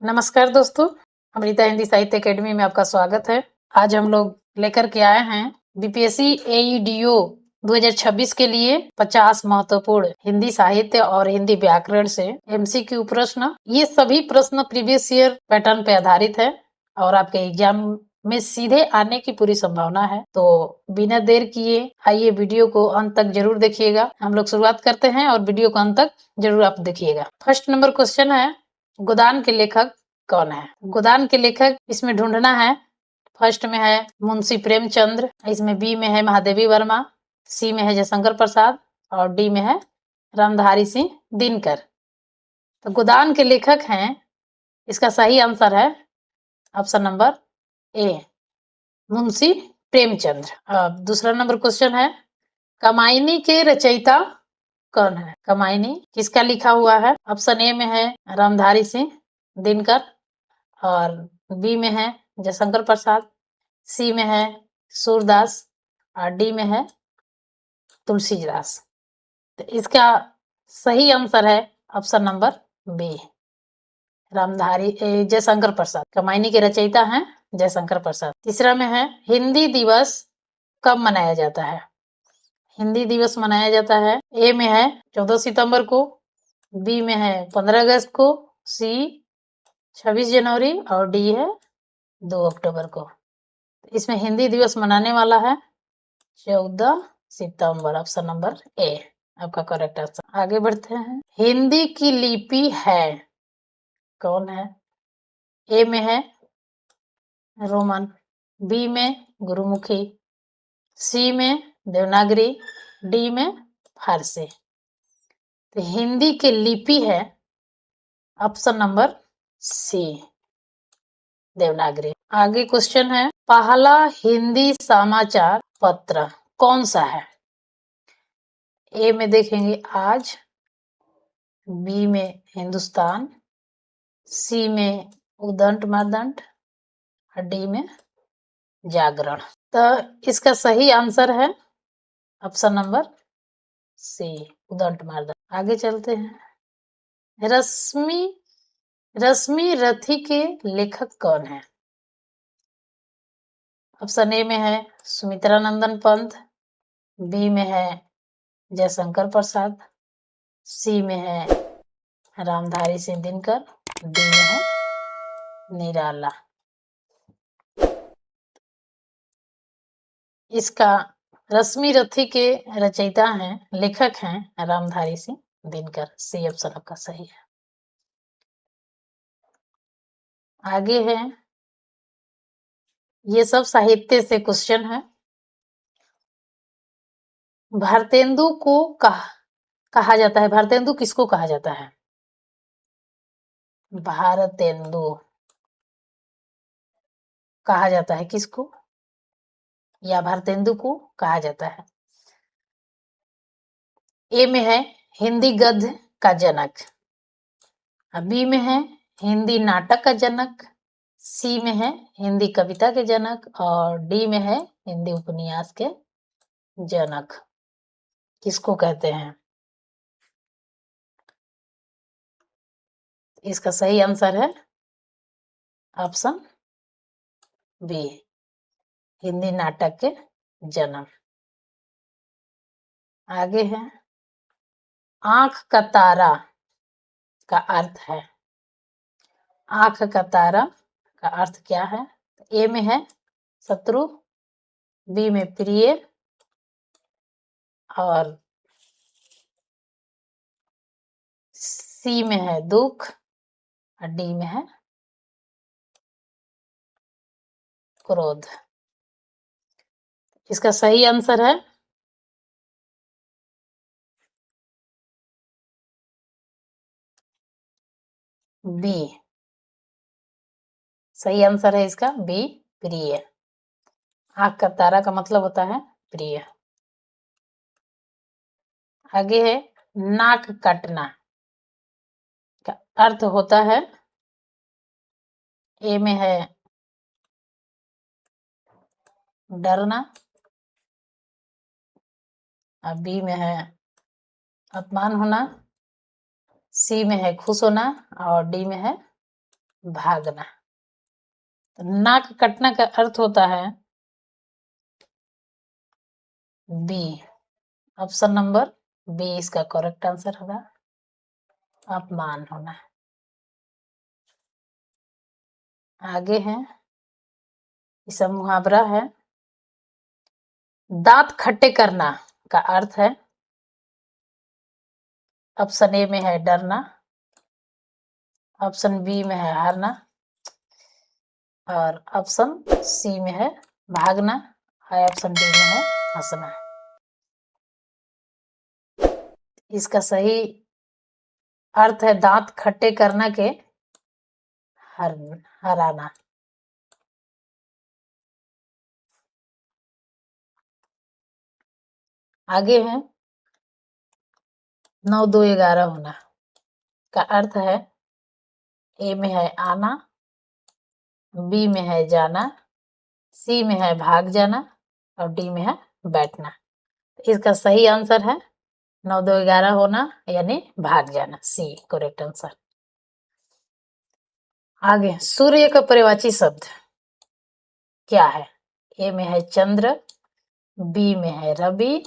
नमस्कार दोस्तों, अमृता हिंदी साहित्य अकेडमी में आपका स्वागत है। आज हम लोग लेकर के आए हैं बीपीएससी एईडीओ 2026 के लिए 50 महत्वपूर्ण हिंदी साहित्य और हिंदी व्याकरण से एमसीक्यू प्रश्न। ये सभी प्रश्न प्रीवियस ईयर पैटर्न पे आधारित है और आपके एग्जाम में सीधे आने की पूरी संभावना है। तो बिना देर किए आइए वीडियो को अंत तक जरूर देखिएगा। हम लोग शुरुआत करते हैं और वीडियो को अंत तक जरूर आप देखिएगा। फर्स्ट नंबर क्वेश्चन है, गोदान के लेखक कौन है? गोदान के लेखक इसमें ढूंढना है। फर्स्ट में है मुंशी प्रेमचंद्र, इसमें बी में है महादेवी वर्मा, सी में है जयशंकर प्रसाद और डी में है रामधारी सिंह दिनकर। तो गोदान के लेखक हैं, इसका सही आंसर है option number A, Munshi Premchandra. अब दूसरा नंबर क्वेश्चन है, कमायनी के रचयिता कौन है? कमायनी किसका लिखा हुआ है? ऑप्शन ए में है रामधारी सिंह दिनकर और बी में है जयशंकर प्रसाद, सी में है सूरदास और डी में है तुलसीदास। तो इसका सही आंसर है option number B, Jaishankar Prasad. Kamayani के रचयिता हैं जयशंकर प्रसाद। तीसरा में है, हिंदी दिवस कब मनाया जाता है? हिंदी दिवस मनाया जाता है, ए में है 14 सितंबर को, बी में है 15 अगस्त को, सी 26 जनवरी और डी है 2 अक्टूबर को। इसमें हिंदी दिवस मनाने वाला है 14 सितंबर, ऑप्शन नंबर ए आपका करेक्ट आंसर। आगे बढ़ते हैं, हिंदी की लिपि है कौन है? ए में है रोमन, बी में गुरुमुखी, सी में देवनागरी, डी में फारसी। तो हिंदी की लिपि है ऑप्शन नंबर सी, देवनागरी। आगे क्वेश्चन है, पहला हिंदी समाचार पत्र कौन सा है? ए में देखेंगे आज, बी में हिंदुस्तान, सी में उदंत मर्दंत और डी में जागरण। तो इसका सही आंसर है ऑप्शन नंबर सी, उदंत मर्दंत। आगे चलते हैं, रश्मि रथी के लेखक कौन है? ऑप्शन ए में है सुमित्रा नंदन पंत, बी में है जयशंकर प्रसाद, सी में है रामधारी सिंह दिनकर, डी में है निराला। इसका रश्मि रथी के रचयिता हैं, लेखक हैं रामधारी सिंह दिनकर। सी ऑप्शन आपका सही है। आगे है, ये सब साहित्य से क्वेश्चन है। भारतेंदु को कहा जाता है, भारतेंदु किसको कहा जाता है? भारतेंदु कहा जाता है किसको, या भारतेंदु को कहा जाता है? ए में है हिंदी गद्य का जनक, बी में है हिंदी नाटक का जनक, सी में है हिंदी कविता के जनक और डी में है हिंदी उपन्यास के जनक। किसको कहते हैं? इसका सही आंसर है ऑप्शन बी, हिंदी नाटक के जनक। आगे है, आंख का तारा का अर्थ है, आंख का तारा का अर्थ क्या है? ए में है शत्रु, बी में प्रिय और सी में है दुख और डी में है क्रोध। इसका सही आंसर है बी, सही आंसर है इसका बी, प्रिय। आंख का तारा का मतलब होता है प्रिय। आगे है, नाक काटना का अर्थ होता है, ए में है डरना और बी में है अपमान होना, सी में है खुश होना और डी में है भागना। तो नाक कटना का अर्थ होता है बी। ऑप्शन नंबर बी इसका करेक्ट आंसर होगा, अपमान होना। आगे है, इसका मुहावरा है, दांत खट्टे करना का अर्थ है, ऑप्शन ए में है डरना, ऑप्शन बी में है हारना, और ऑप्शन सी में है भागना, और ऑप्शन डी में है हंसना। इसका सही अर्थ है दांत खट्टे करना के हराना। आगे है 9 2 11 होना का अर्थ है, ए में है आना, बी में है जाना, सी में है भाग जाना, और डी में है बैठना। इसका सही आंसर है 9 2 11 होना, यानी भाग जाना, सी करेक्ट आंसर। आगे सूर्य का पर्यायवाची शब्द क्या है? ए में है चंद्र, बी में है रवि,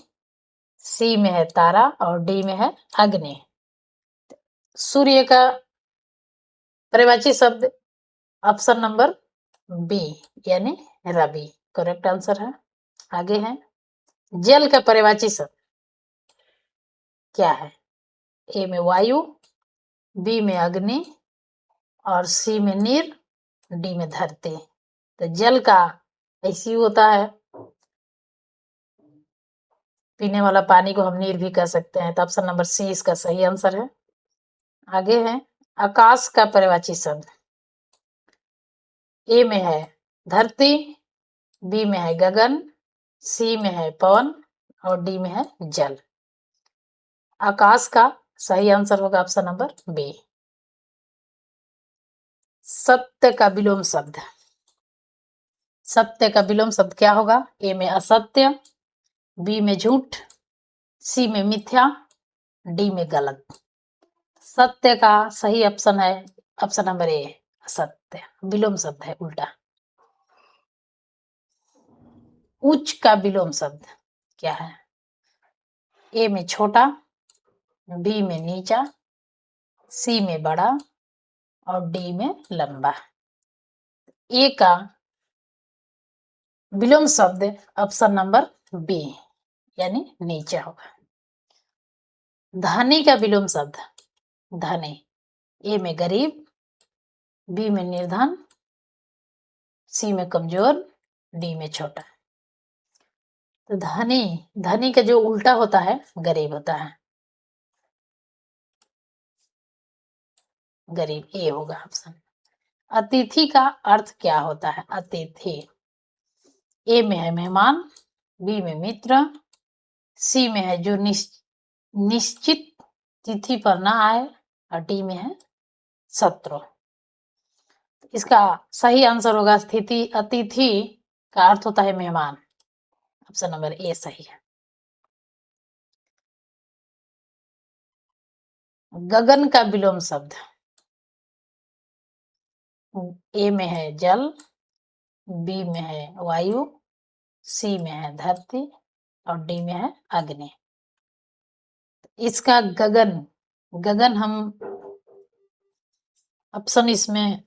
सी में है तारा, और डी में है अग्नि। सूर्य का पर्यायवाची शब्द ऑप्शन नंबर बी यानी रवि करेक्ट आंसर है। आगे है जल का पर्यायवाची शब्द क्या है? ए में वायु, बी में अग्नि, और सी में नीर, डी में धरती। तो जल का ऐसी होता है, पीने वाला पानी को हम नीर भी कह सकते हैं, तो ऑप्शन नंबर सी इसका सही आंसर है। आगे है आकाश का पर्यायवाची शब्द, ए में है धरती, बी में है गगन, सी में है पवन, और डी में है जल। आकाश का सही आंसर होगा ऑप्शन नंबर बी। सत्य का विलोम शब्द, सत्य का विलोम शब्द क्या होगा? ए में असत्य, बी में झूठ, सी में मिथ्या, डी में गलत। सत्य का सही ऑप्शन है ऑप्शन नंबर ए असत्य, विलोम शब्द है उल्टा। उच्च का विलोम शब्द क्या है? ए में छोटा, बी में नीचा, सी में बड़ा, और डी में लंबा। ए का विलोम शब्द ऑप्शन नंबर बी यानी नीचा होगा। धनी का विलोम शब्द धनी, ए में गरीब, बी में निर्धन, सी में कमजोर, डी में छोटा। तो धनी, धनी का जो उल्टा होता है गरीब होता है, गरीब ए होगा ऑप्शन। अतिथि का अर्थ क्या होता है? अतिथि ए में है मेहमान, बी में मित्र, सी में है जो निश्चित तिथि पर ना आए, और डी में है शत्रु। इसका सही आंसर होगा स्थिति अतिथि का अर्थ होता है मेहमान, ऑप्शन नंबर ए सही है। गगन का विलोम शब्द, ए में है जल, बी में है वायु, सी में है धरती, और डी में है अग्नि। इसका गगन, गगन हम ऑप्शन इसमें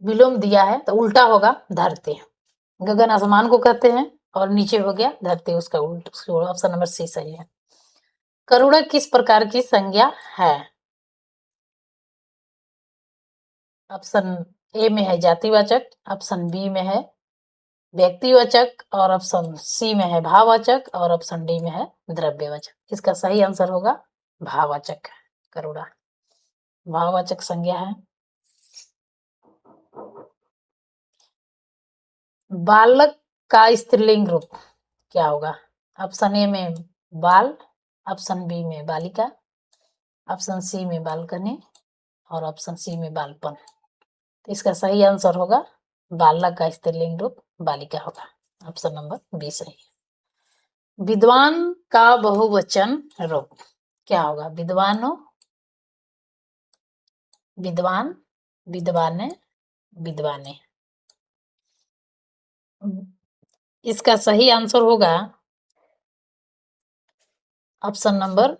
विलोम दिया है तो उल्टा होगा धरती। गगन आसमान को कहते हैं और नीचे हो गया धरती, उसका उल्टा ऑप्शन नंबर सी सही है। करुणा किस प्रकार की संज्ञा है? ऑप्शन ए में है जातिवाचक, ऑप्शन बी में है व्यक्तिवाचक, और ऑप्शन सी में है भाववाचक, और ऑप्शन डी में है द्रव्यवाचक। इसका सही आंसर होगा भाववाचक। करुणा भाववाचक संज्ञा है। बालक का स्त्रीलिंग रूप क्या होगा? ऑप्शन ए में बाल, ऑप्शन बी में बालिका, ऑप्शन सी में बालकनी, और ऑप्शन सी में बालपन। तो इसका सही आंसर होगा बालक का स्त्रीलिंग रूप बालिका होगा, ऑप्शन नंबर बी सही है। विद्वान का बहुवचन रूप क्या होगा? विद्वानों, विद्वान, विद्वाने, विद्वाने। इसका सही आंसर होगा ऑप्शन नंबर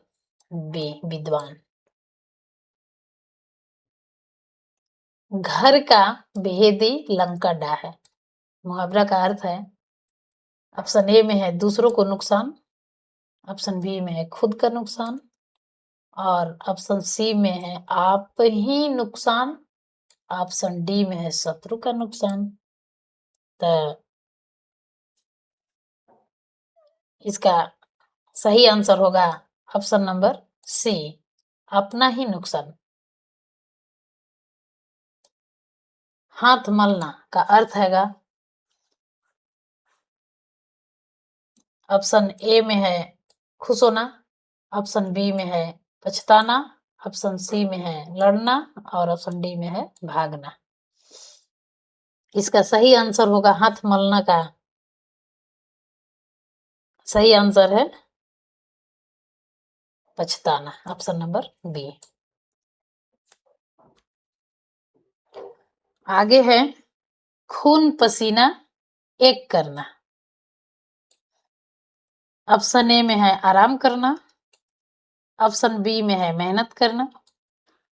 बी, विद्वान। घर का भेदी लंका डा है। मुहावरा का अर्थ है, ऑप्शन ए में है दूसरों को नुकसान, ऑप्शन बी में है खुद का नुकसान, और ऑप्शन सी में है आप ही नुकसान, ऑप्शन डी में है शत्रु का नुकसान। तो इसका सही आंसर होगा ऑप्शन नंबर सी, अपना ही नुकसान। हाथ मलना का अर्थ हैगा, ऑप्शन ए में है खुश होना, ऑप्शन बी में है पछताना, ऑप्शन सी में है लड़ना, और ऑप्शन डी में है भागना। इसका सही आंसर होगा हाथ मलना का सही आंसर है पछताना, ऑप्शन नंबर बी। आगे है खून पसीना एक करना। ऑप्शन ए में है आराम करना, ऑप्शन बी में है मेहनत करना,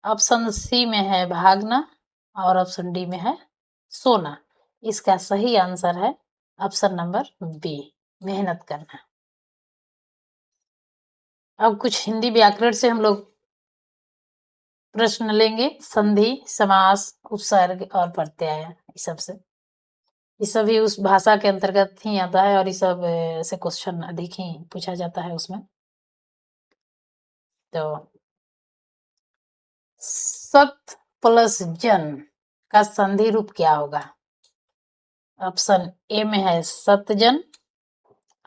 ऑप्शन सी में है भागना, और ऑप्शन डी में है सोना। इसका सही आंसर है ऑप्शन नंबर बी, मेहनत करना। अब कुछ हिंदी व्याकरण से हम लोग प्रश्न लेंगे, संधि, समास, उपसर्ग और प्रत्यय, इस सब से। ये सभी उस भाषा के अंतर्गत ही आता है और ये सब से क्वेश्चन अधिक ही पूछा जाता है उसमें। तो सत प्लस जन का संधि रूप क्या होगा? ऑप्शन ए में है सतजन,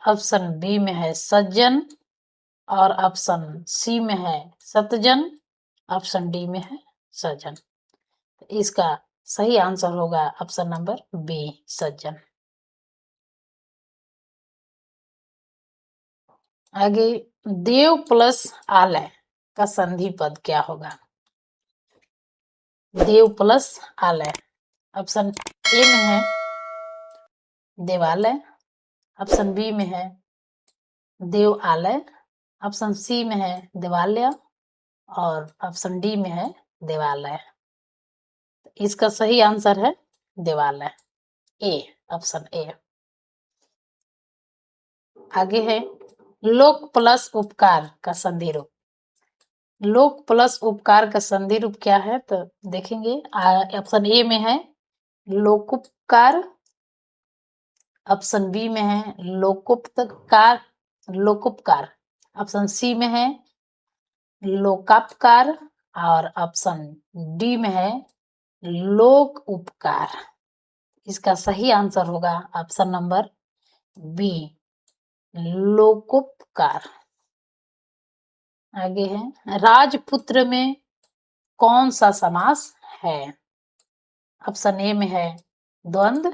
ऑप्शन बी में है सज्जन, और ऑप्शन सी में है सतजन, ऑप्शन डी में है सज्जन। इसका सही आंसर होगा ऑप्शन नंबर बी, सज्जन। आगे देव प्लस आलय का संधि पद क्या होगा? देव प्लस आलय, ऑप्शन ए में है देवालय, ऑप्शन बी में है देव आलय, ऑप्शन सी में है देवालय, और ऑप्शन डी में है देवालय। इसका सही आंसर है देवालय, ए, ऑप्शन ए। आगे है लोक प्लस उपकार का संधि रूप। लोक प्लस उपकार का संधि रूप क्या है? तो देखेंगे, ऑप्शन ए में है लोकोपकार, ऑप्शन बी में है लोकोपकार, लोकोपकार, ऑप्शन सी में है लोकापकार, और ऑप्शन डी में है लोक उपकार। इसका सही आंसर होगा ऑप्शन नंबर बी, लोकोपकार। आगे है राजपुत्र में कौन सा समास है? ऑप्शन ए में है द्वंद्व,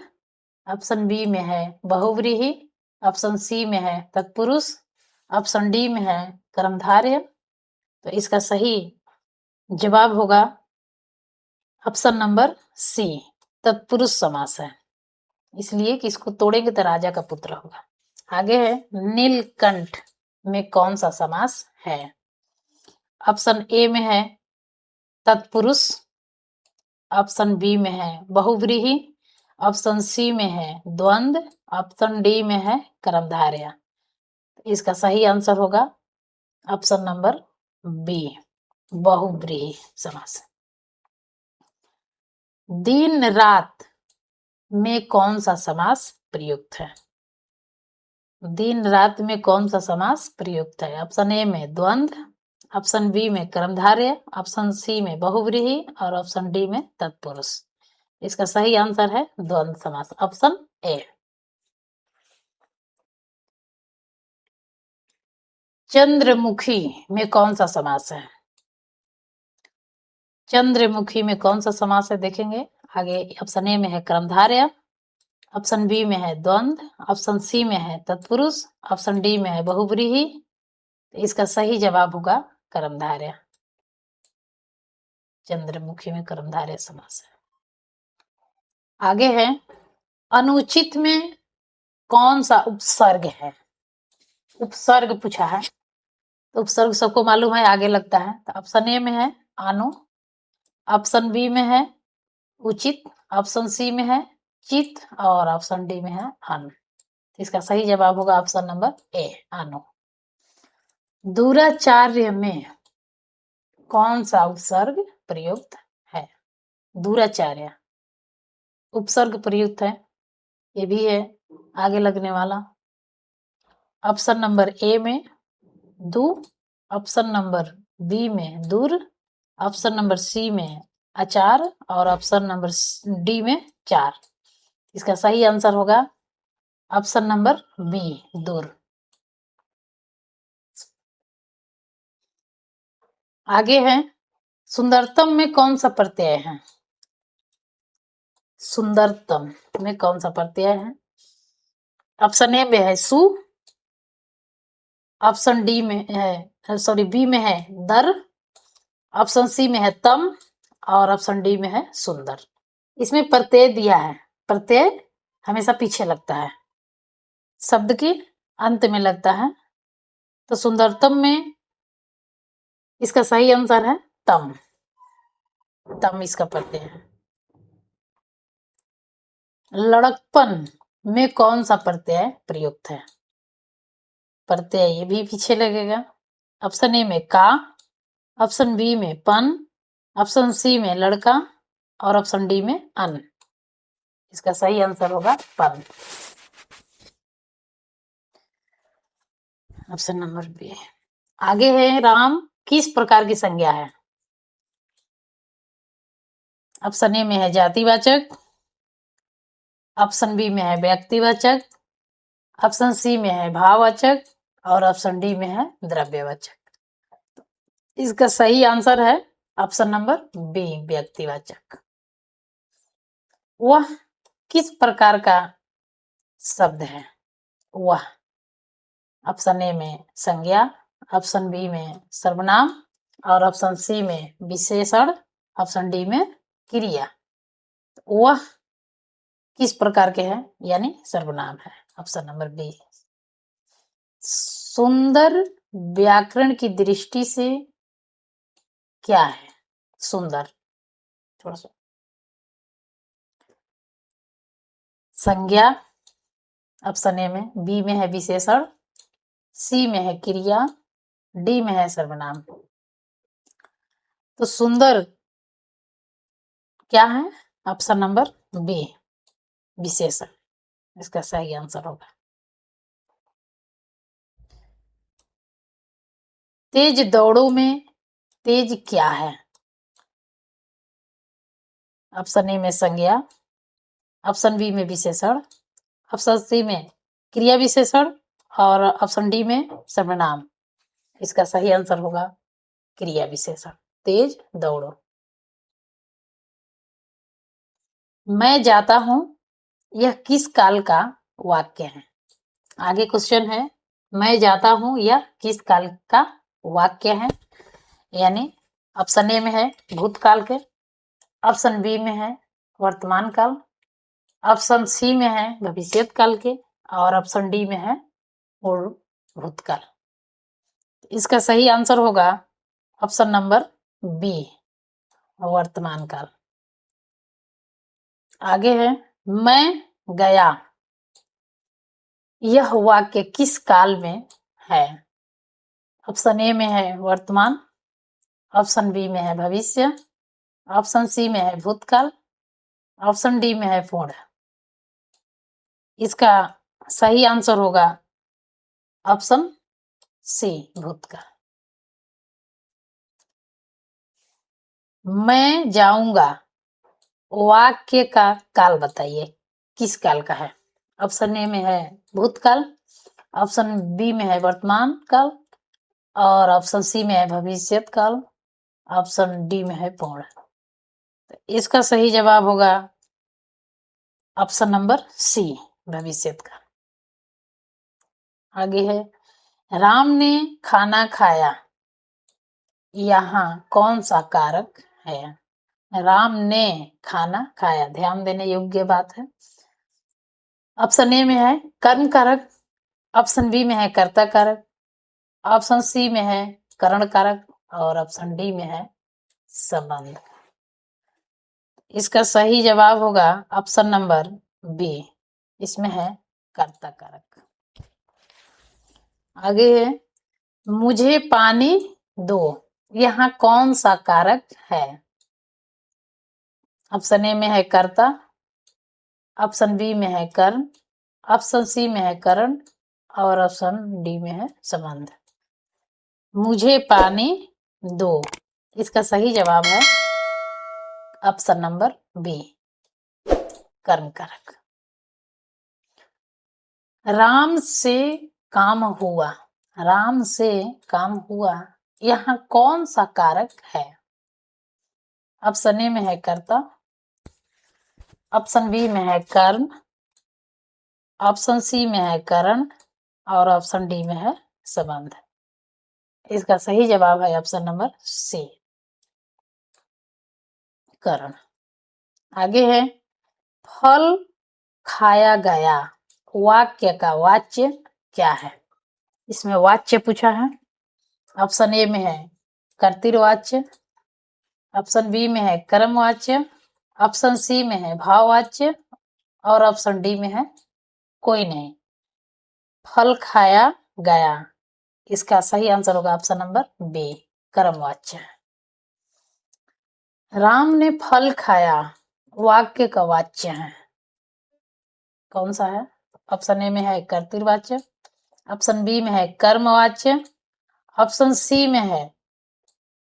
ऑप्शन बी में है बहुव्रीहि, ऑप्शन सी में है तत्पुरुष, ऑप्शन डी में है कर्मधारय। तो इसका सही जवाब होगा ऑप्शन नंबर सी, तत्पुरुष समास है, इसलिए कि इसको तोड़ेंगे तो राजा का पुत्र होगा। आगे है नीलकंठ में कौन सा समास है? ऑप्शन ए में है तत्पुरुष, ऑप्शन बी में है बहुव्रीहि, ऑप्शन सी में है द्वंद्व, ऑप्शन डी में है कर्मधारय। इसका सही आंसर होगा ऑप्शन नंबर बी, बहुव्रीहि समास। दिन रात में कौन सा समास प्रयुक्त है? दिन रात में कौन सा समास प्रयुक्त है? ऑप्शन ए में द्वंद्व, ऑप्शन बी में कर्मधारय, ऑप्शन सी में बहुव्रीहि, और ऑप्शन डी में तत्पुरुष। इसका सही आंसर है द्वंद्व समास, ऑप्शन ए। चंद्रमुखी में कौन सा समास है? चंद्रमुखी में कौन सा समास है देखेंगे। आगे ऑप्शन ए में है कर्मधारय, ऑप्शन बी में है द्वंद्व, ऑप्शन सी में है तत्पुरुष, ऑप्शन डी में है बहुव्रीहि। इसका सही जवाब होगा कर्मधारय। चंद्रमुखी में कर्मधारय समास है। आगे है अनुचित में कौन सा उपसर्ग है? उपसर्ग पूछा है तो उपसर्ग सबको मालूम है, आगे लगता है। तो ऑप्शन ए में है आनु, ऑप्शन बी में है उचित, ऑप्शन सी में है चित और ऑप्शन डी में है अनु। इसका सही जवाब होगा ऑप्शन नंबर ए अनु। दूराचार्य में कौन सा उपसर्ग प्रयुक्त है? दूराचार्य उपसर्ग प्रयुक्त है, ये भी है आगे लगने वाला। ऑप्शन नंबर ए में दू, ऑप्शन नंबर बी में दूर, ऑप्शन नंबर सी में अचार और ऑप्शन नंबर डी में चार। इसका सही आंसर होगा ऑप्शन नंबर बी दूर। आगे है सुंदरतम में कौन सा प्रत्यय है? सुंदरतम में कौन सा प्रत्यय है? ऑप्शन ए में है सु, ऑप्शन डी में है सॉरी बी में है दर, ऑप्शन सी में है तम और ऑप्शन डी में है सुंदर। इसमें प्रत्यय दिया है, प्रत्यय हमेशा पीछे लगता है, शब्द के अंत में लगता है। तो सुंदरतम में इसका सही आंसर है तम, तम इसका प्रत्यय है। लड़कपन में कौन सा प्रत्यय प्रयुक्त है? प्रत्यय ये भी पीछे लगेगा। ऑप्शन ए में का, ऑप्शन बी में पन, ऑप्शन सी में लड़का और ऑप्शन डी में अन। इसका सही आंसर होगा पन, ऑप्शन नंबर बी। आगे है राम किस प्रकार की संज्ञा है? ऑप्शन ए में है जातिवाचक, ऑप्शन बी में है व्यक्तिवाचक, ऑप्शन सी में है भाववाचक और ऑप्शन डी में है द्रव्यवाचक। इसका सही आंसर है ऑप्शन नंबर बी व्यक्तिवाचक। वह किस प्रकार का शब्द है? वह ऑप्शन ए में संज्ञा, ऑप्शन बी में सर्वनाम और ऑप्शन सी में विशेषण, ऑप्शन डी में क्रिया। वह किस प्रकार के हैं? यानी सर्वनाम है, ऑप्शन नंबर बी। सुंदर व्याकरण की दृष्टि से क्या है? सुंदर थोड़ा सा संज्ञा ऑप्शन ए में, बी में है विशेषण, सी में है क्रिया, डी में है सर्वनाम। तो सुंदर क्या है? ऑप्शन नंबर बी विशेषण, इसका सही आंसर होगा। तेज दौड़ों में तेज क्या है? ऑप्शन ए में संज्ञा, ऑप्शन बी में विशेषण, ऑप्शन सी में क्रिया विशेषण और ऑप्शन डी में सर्वनाम। इसका सही आंसर होगा क्रिया विशेषण। तेज दौड़ो। मैं जाता हूं यह किस काल का वाक्य है? आगे क्वेश्चन है मैं जाता हूं यह किस काल का वाक्य है? यानी ऑप्शन ए में है भूतकाल के, ऑप्शन बी में है वर्तमान काल, ऑप्शन सी में है भविष्यत काल के और ऑप्शन डी में है पूर्व भूतकाल। इसका सही आंसर होगा ऑप्शन नंबर बी वर्तमान काल। आगे है मैं गया यह वाक्य किस काल में है? ऑप्शन ए में है वर्तमान, ऑप्शन बी में है भविष्य, ऑप्शन सी में है भूतकाल, ऑप्शन डी में है पूर्ण। इसका सही आंसर होगा ऑप्शन सी भूतकाल। मैं जाऊंगा वाक्य का काल बताइए किस काल का है? ऑप्शन ए में है भूतकाल, ऑप्शन बी में है वर्तमान काल और ऑप्शन सी में है भविष्यत काल, ऑप्शन डी में है पूर्ण। इसका सही जवाब होगा ऑप्शन नंबर सी भविष्यत काल। आगे है राम ने खाना खाया यहाँ कौन सा कारक है। राम ने खाना खाया, ध्यान देने योग्य बात है। ऑप्शन ए में है कर्म कारक, ऑप्शन बी में है कर्ता कारक, ऑप्शन सी में है करण कारक और ऑप्शन डी में है संबंध। इसका सही जवाब होगा ऑप्शन नंबर बी, इसमें है कर्ता कारक। आगे है मुझे पानी दो, यहाँ कौन सा कारक है? ऑप्शन ए में है कर्ता, ऑप्शन बी में है कर्म, ऑप्शन सी में है करण और ऑप्शन डी में है संबंध। मुझे पानी दो, इसका सही जवाब है ऑप्शन नंबर बी, कर्म कारक। राम से काम हुआ, राम से काम हुआ, यहाँ कौन सा कारक है? ऑप्शन ए में है कर्ता, ऑप्शन बी में है कर्म, ऑप्शन सी में है करण और ऑप्शन डी में है संबंध। इसका सही जवाब है ऑप्शन नंबर सी, करण। आगे है फल खाया गया, वाक्य का वाच्य क्या है? इसमें वाच्य पूछा है। ऑप्शन ए में है कर्तृवाच्य, ऑप्शन बी में है कर्मवाच्य, ऑप्शन सी में है भाववाच्य और ऑप्शन डी में है कोई नहीं। फल खाया गया, इसका सही आंसर होगा ऑप्शन नंबर बी, कर्मवाच्य। राम ने फल खाया, वाक्य का वाच्य है, कौन सा है? ऑप्शन ए में है कर्तृवाच्य, ऑप्शन बी में है कर्मवाच्य, ऑप्शन सी में है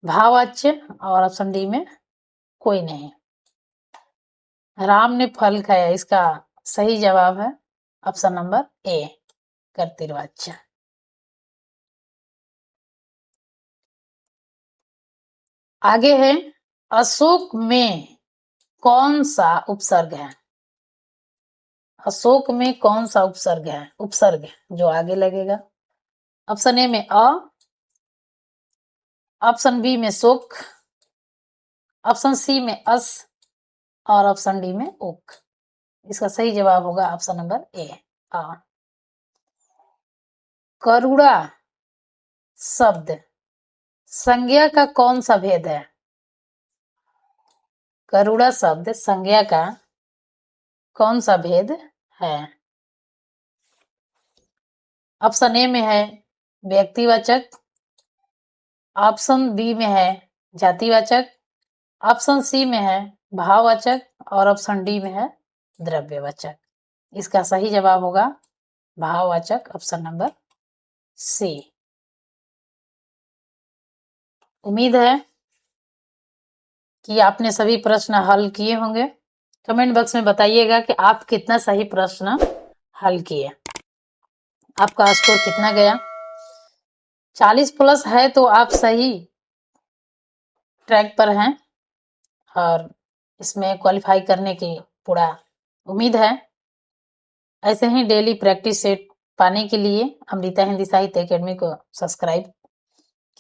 भाववाच्य और ऑप्शन डी में कोई नहीं। राम ने फल खाया, इसका सही जवाब है ऑप्शन नंबर ए, कर्तृवाच्य। आगे है अशोक में कौन सा उपसर्ग है? अशोक में कौन सा उपसर्ग है? उपसर्ग जो आगे लगेगा। ऑप्शन ए में अ, ऑप्शन बी में शोक, ऑप्शन सी में अस और ऑप्शन डी में उक। इसका सही जवाब होगा ऑप्शन नंबर ए, आ। करुणा शब्द संज्ञा का कौन सा भेद है? करुणा शब्द संज्ञा का कौन सा भेद है? ऑप्शन ए में है व्यक्तिवाचक, ऑप्शन बी में है जातिवाचक, ऑप्शन सी में है भाववाचक और ऑप्शन डी में है द्रव्यवाचक। इसका सही जवाब होगा भाववाचक, ऑप्शन नंबर सी। उम्मीद है कि आपने सभी प्रश्न हल किए होंगे। कमेंट बॉक्स में बताइएगा कि आप कितना सही प्रश्न हल किए, आपका स्कोर कितना गया। 40 प्लस है तो आप सही ट्रैक पर हैं और इसमें क्वालिफाई करने की पूरा उम्मीद है। ऐसे ही डेली प्रैक्टिस सेट पाने के लिए अमृता हिंदी साहित्य एकेडमी को सब्सक्राइब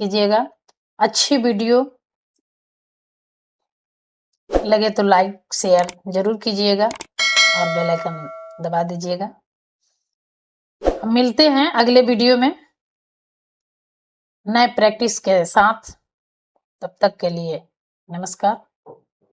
कीजिएगा। अच्छी वीडियो लगे तो लाइक शेयर जरूर कीजिएगा और बेल आइकन दबा दीजिएगा। हम मिलते हैं अगले वीडियो में नए प्रैक्टिस के साथ। तब तक के लिए नमस्कार।